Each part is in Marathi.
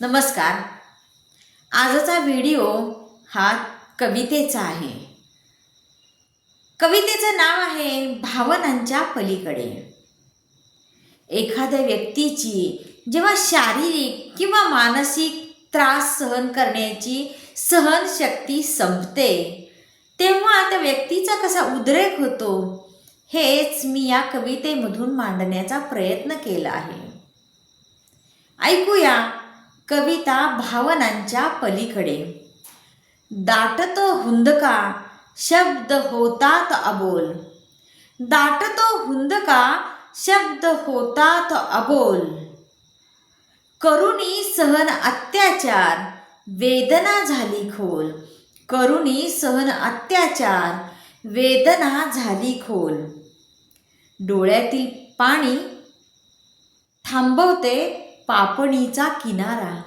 नमस्कार. आजचा व्हिडिओ हा कवितेचा आहे. कवितेचं नाव आहे भावनांच्या पलीकडे. एखाद्या व्यक्तीची जेव्हा शारीरिक किंवा मानसिक त्रास सहन करण्याची सहनशक्ती संपते तेव्हा त्या व्यक्तीचा कसा उद्रेक होतो हेच मी या कवितेमधून मांडण्याचा प्रयत्न केला आहे. ऐकूया कविता भावनांच्या पलीकडे. दाटतो हुंदका शब्द होतात अबोल. दाटतो हुंदका शब्द होतात अबोल. करुणी सहन अत्याचार वेदना झाली खोल. करुणी सहन अत्याचार वेदना झाली खोल. डोळ्यातील पाणी थांबवते पापणीचा किनारा.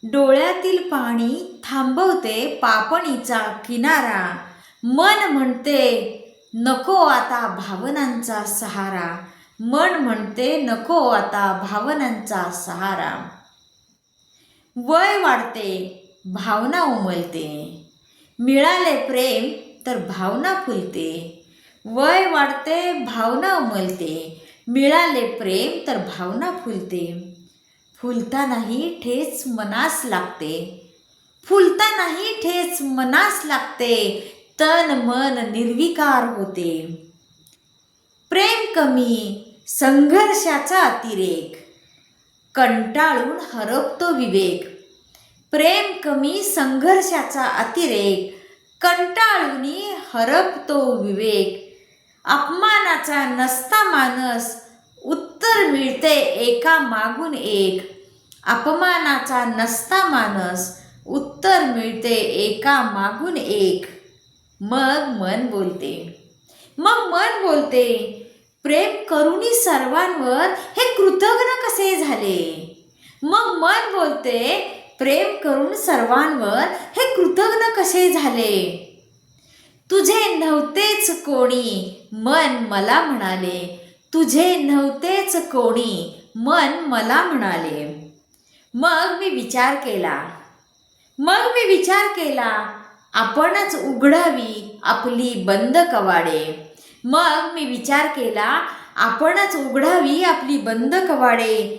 डोळ्यातील पाणी थांबवते पापणीचा किनारा. मन म्हणते नको आता भावनांचा सहारा. मन म्हणते नको आता भावनांचा सहारा. वय वाढते भावना उमलते. मिळाले प्रेम तर भावना फुलते. वय वाढते भावना उमलते. मिळाले प्रेम तर भावना फुलते. फुलतानाही ठेच मनास लागते. फुलतानाही ठेच मनास लागते. तन मन निर्विकार होते. प्रेम कमी संघर्षाचा अतिरेक. कंटाळून हरपतो विवेक. प्रेम कमी संघर्षाचा अतिरेक. कंटाळून हरपतो विवेक. अपमानाचा नसता मानस उत्तर मिळते एका मागून एक. अपमानाचा नसता मानस उत्तर मिळते एका मागून एक. मग मन बोलते. मग मन बोलते प्रेम करुणी सर्वांवर हे कृतघ्न कसे झाले. मग मन बोलते प्रेम करून सर्वांवर हे कृतघ्न कसे झाले. तुझे नव्हतेच कोणी मन मला म्हणाले. तुझे नव्हतेच कोणी मन मला म्हणाले. मग मी विचार केला आपणच उघडावी आपली बंद कवाडे. मग मी विचार केला आपणच उघडावी आपली बंद कवाडे.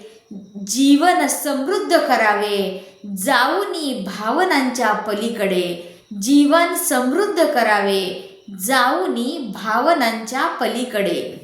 जीवन समृद्ध करावे जाऊनी भावनांच्या पलीकडे. जीवन समृद्ध करावे जाऊनी भावनांच्या पलीकडे.